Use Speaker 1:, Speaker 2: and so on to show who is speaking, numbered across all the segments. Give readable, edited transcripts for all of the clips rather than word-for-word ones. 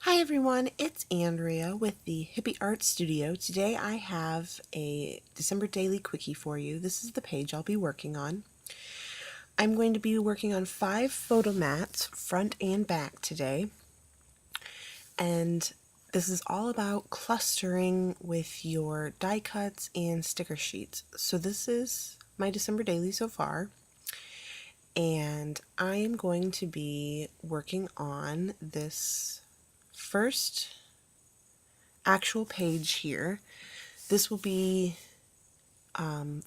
Speaker 1: Hi everyone, it's Andrea with the Hippie Art Studio. Today I have a December Daily Quickie for you. This is the page I'll be working on. I'm going to be working on 5 photo mats, front and back today. And this is all about clustering with your die cuts and sticker sheets. So this is my December Daily so far. And I am going to be working on this first actual page here. This will be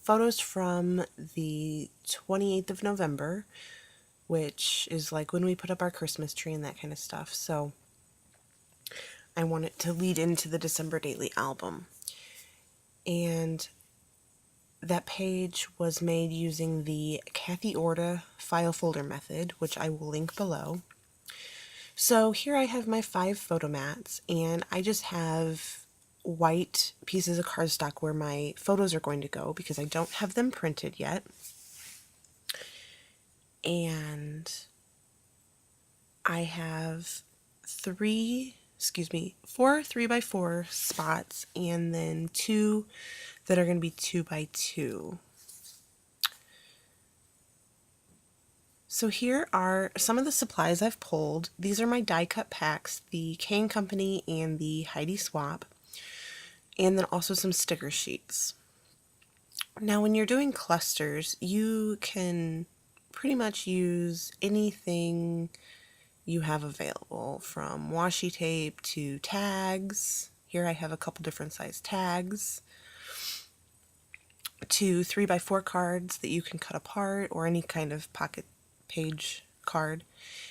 Speaker 1: photos from the 28th of November, which is like when we put up our Christmas tree and that kind of stuff. So I want it to lead into the December Daily album. And that page was made using the Kathy Orta file folder method, which I will link below. So here I have my 5 photo mats, and I just have white pieces of cardstock where my photos are going to go because I don't have them printed yet. And I have 4 3x4 spots, and then 2 that are going to be 2x2. So here are some of the supplies I've pulled. These are my die cut packs, the K&Company and the Heidi Swapp, and then also some sticker sheets. Now when you're doing clusters, you can pretty much use anything you have available, from washi tape to tags. Here I have a couple different size tags, to 3x4 cards that you can cut apart, or any kind of pocket page card.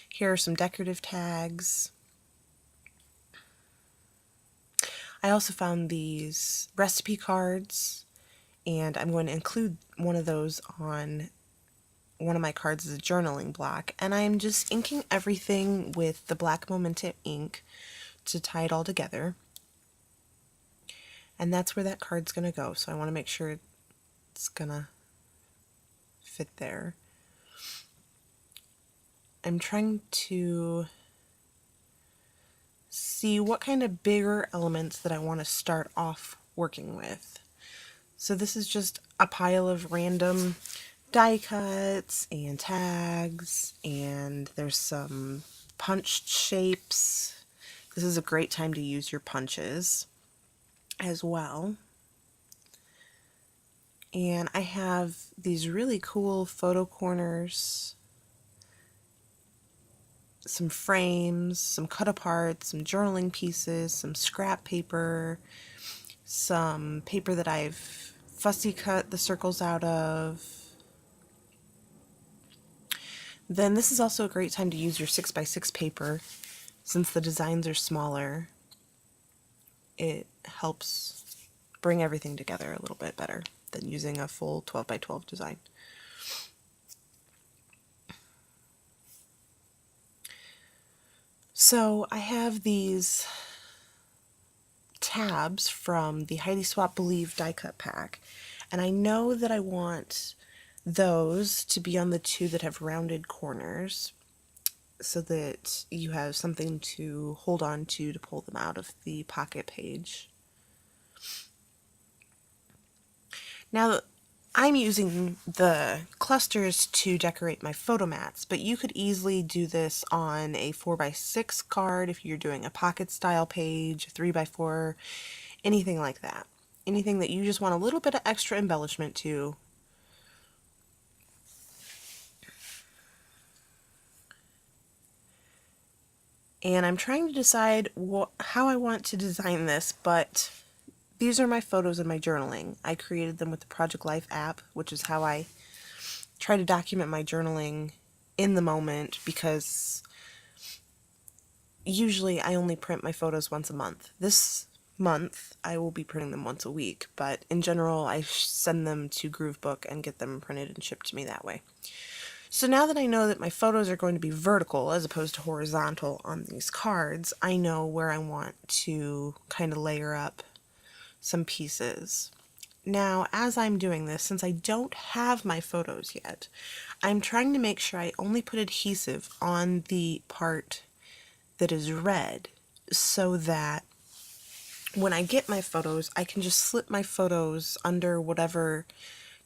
Speaker 1: Here are some decorative tags. I also found these recipe cards, and I'm going to include one of those on one of my cards as a journaling block. And I'm just inking everything with the black Momentum ink to tie it all together. And that's where that card's going to go, so I want to make sure it's going to fit there. I'm trying to see what kind of bigger elements that I want to start off working with. So this is just a pile of random die cuts and tags, and there's some punched shapes. This is a great time to use your punches as well. And I have these really cool photo corners, some frames, some cut apart, some journaling pieces, some scrap paper, some paper that I've fussy cut the circles out of. Then this is also a great time to use your 6x6 paper. Since the designs are smaller, it helps bring everything together a little bit better than using a full 12x12 design. So I have these tabs from the Heidi Swapp Believe die cut pack, and I know that I want those to be on the 2 that have rounded corners, so that you have something to hold on to pull them out of the pocket page. Now I'm using the clusters to decorate my photo mats, but you could easily do this on a 4x6 card if you're doing a pocket style page, 3x4, anything like that. Anything that you just want a little bit of extra embellishment to. And I'm trying to decide how I want to design this, but these are my photos in my journaling. I created them with the Project Life app, which is how I try to document my journaling in the moment, because usually I only print my photos once a month. This month I will be printing them once a week, but in general I send them to Groovebook and get them printed and shipped to me that way. So now that I know that my photos are going to be vertical as opposed to horizontal on these cards, I know where I want to kind of layer up some pieces. Now, as I'm doing this, since I don't have my photos yet, I'm trying to make sure I only put adhesive on the part that is red, so that when I get my photos, I can just slip my photos under whatever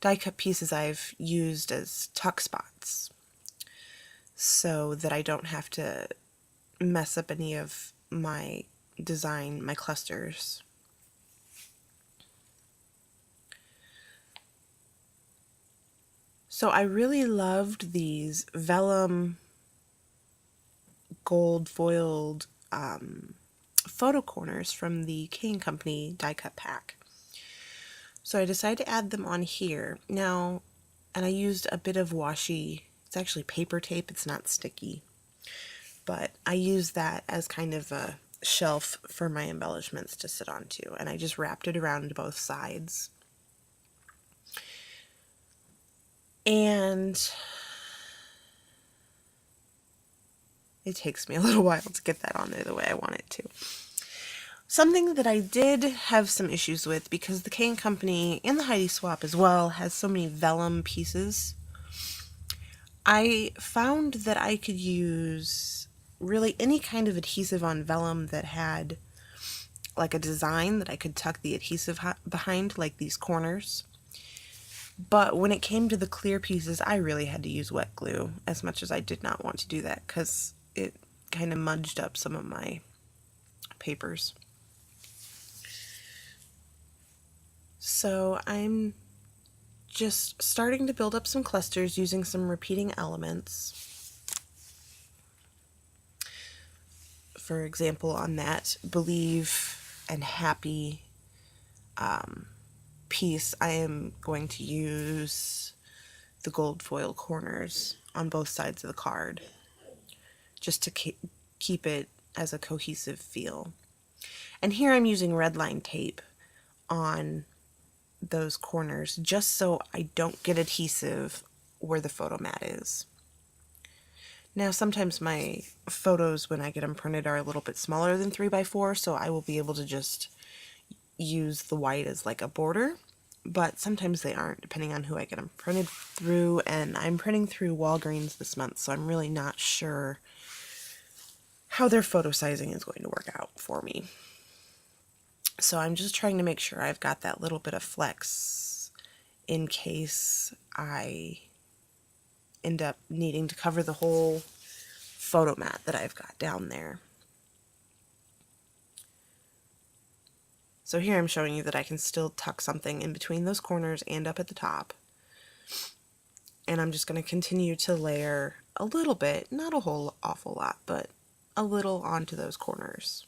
Speaker 1: die cut pieces I've used as tuck spots, so that I don't have to mess up any of my design, my clusters. So I really loved these vellum gold foiled photo corners from the K&Company die cut pack. So I decided to add them on here. Now, and I used a bit of washi, it's actually paper tape, it's not sticky, but I used that as kind of a shelf for my embellishments to sit onto, and I just wrapped it around both sides. And it takes me a little while to get that on there the way I want it to. Something that I did have some issues with, because the K&Company and the Heidi Swapp as well has so many vellum pieces, I found that I could use really any kind of adhesive on vellum that had like a design that I could tuck the adhesive behind, like these corners. But when it came to the clear pieces, I really had to use wet glue, as much as I did not want to do that because it kind of mudged up some of my papers. So I'm just starting to build up some clusters using some repeating elements. For example, on that Believe and Happy piece, I am going to use the gold foil corners on both sides of the card, just to keep it as a cohesive feel. And here I'm using red line tape on those corners just so I don't get adhesive where the photo mat is. Now sometimes my photos when I get them printed are a little bit smaller than 3x4, so I will be able to just use the white as like a border, but sometimes they aren't, depending on who I get them printed through. And I'm printing through Walgreens this month, so I'm really not sure how their photo sizing is going to work out for me. So I'm just trying to make sure I've got that little bit of flex in case I end up needing to cover the whole photo mat that I've got down there. So here I'm showing you that I can still tuck something in between those corners and up at the top. And I'm just going to continue to layer a little bit, not a whole awful lot, but a little onto those corners.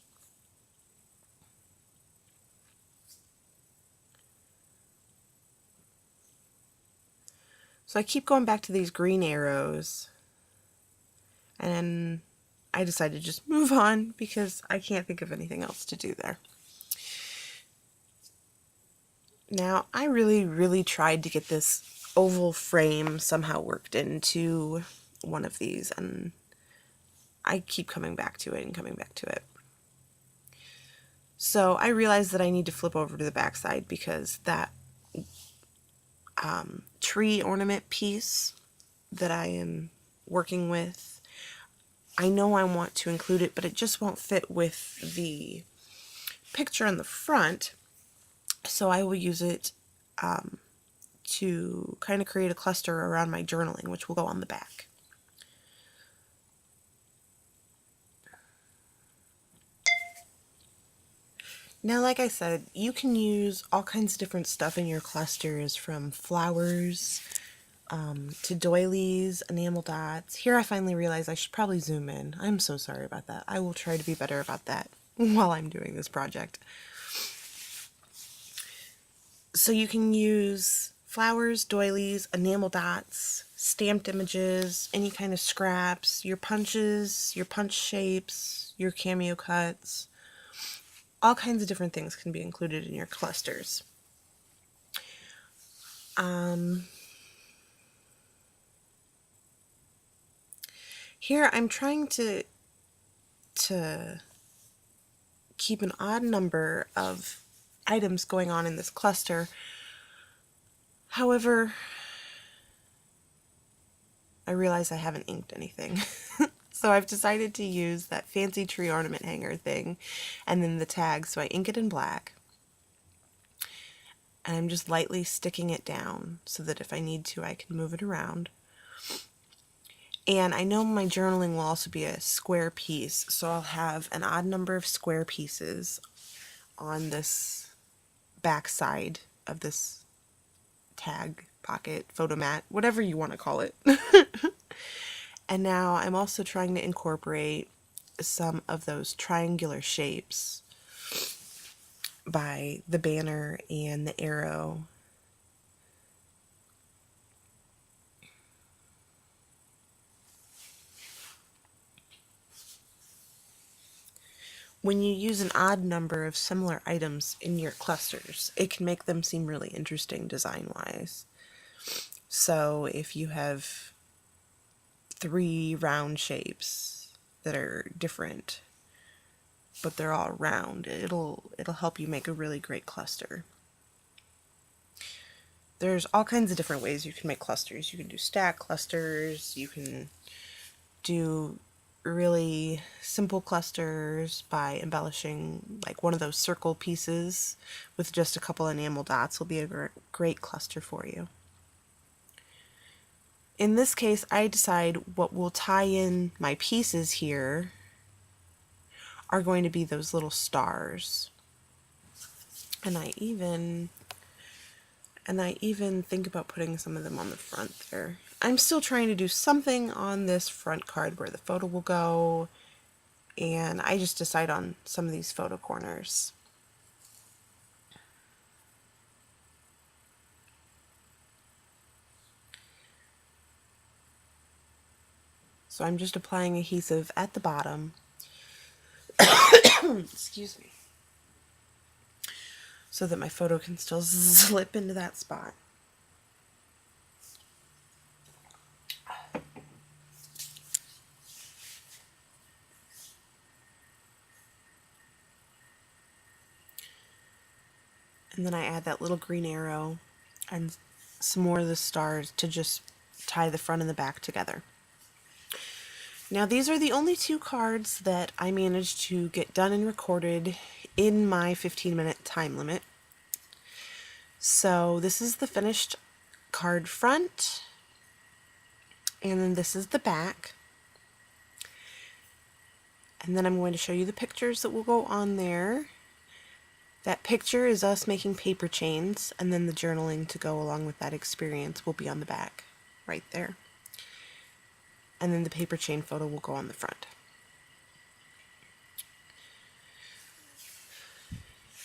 Speaker 1: So I keep going back to these green arrows, and I decided to just move on because I can't think of anything else to do there. Now, I really tried to get this oval frame somehow worked into one of these, and I keep coming back to it and coming back to it. So I realized that I need to flip over to the back side because that tree ornament piece that I am working with, I know I want to include it, but it just won't fit with the picture on the front. So I will use it to kind of create a cluster around my journaling, which will go on the back. Now, like I said, you can use all kinds of different stuff in your clusters, from flowers to doilies, enamel dots. Here I finally realized I should probably zoom in. I'm so sorry about that. I will try to be better about that while I'm doing this project. So you can use flowers, doilies, enamel dots, stamped images, any kind of scraps, your punches, your punch shapes, your cameo cuts. All kinds of different things can be included in your clusters. Here I'm trying to keep an odd number of items going on in this cluster. However, I realize I haven't inked anything. So I've decided to use that fancy tree ornament hanger thing and then the tag. So I ink it in black. And I'm just lightly sticking it down so that if I need to, I can move it around. And I know my journaling will also be a square piece, so I'll have an odd number of square pieces on this back side of this tag, pocket, photo mat, whatever you want to call it. And now I'm also trying to incorporate some of those triangular shapes by the banner and the arrow. When you use an odd number of similar items in your clusters, it can make them seem really interesting design-wise. So if you have 3 round shapes that are different, but they're all round, it'll help you make a really great cluster. There's all kinds of different ways you can make clusters. You can do stack clusters, you can do really simple clusters by embellishing like one of those circle pieces with just a couple enamel dots will be a great cluster for you. In this case, I decide what will tie in my pieces here are going to be those little stars. And I even think about putting some of them on the front there. I'm still trying to do something on this front card where the photo will go, and I just decide on some of these photo corners. So I'm just applying adhesive at the bottom. Excuse me. So that my photo can still slip into that spot. And then I add that little green arrow and some more of the stars to just tie the front and the back together. Now these are the only 2 cards that I managed to get done and recorded in my 15-minute time limit. So this is the finished card front, and then this is the back. And then I'm going to show you the pictures that will go on there. That picture is us making paper chains, and then the journaling to go along with that experience will be on the back, right there. And then the paper chain photo will go on the front.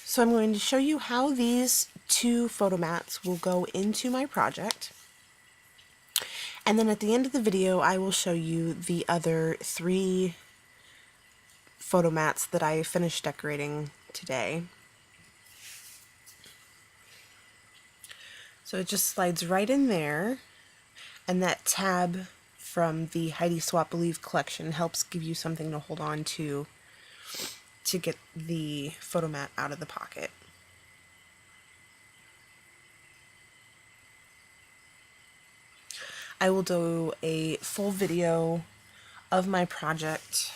Speaker 1: So I'm going to show you how these 2 photo mats will go into my project. And then at the end of the video, I will show you the other 3 photo mats that I finished decorating today. So it just slides right in there, and that tab from the Heidi Swapp Believe collection helps give you something to hold on to get the photo mat out of the pocket. I will do a full video of my project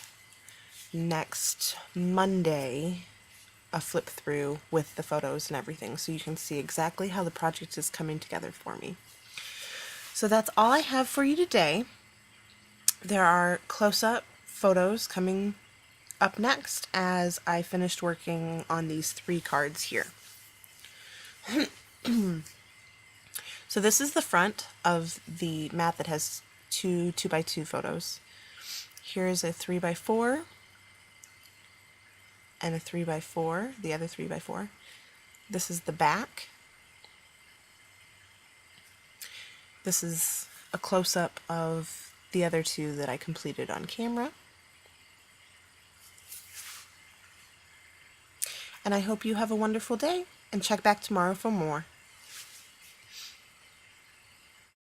Speaker 1: next Monday, a flip through with the photos and everything, so you can see exactly how the project is coming together for me. So that's all I have for you today. There are close-up photos coming up next as I finished working on these 3 cards here. So this is the front of the mat that has 2 2x2 photos. Here's a 3x4 and a 3x4, the other 3x4. This is the back. This is a close-up of the other 2 that I completed on camera. And I hope you have a wonderful day, and check back tomorrow for more.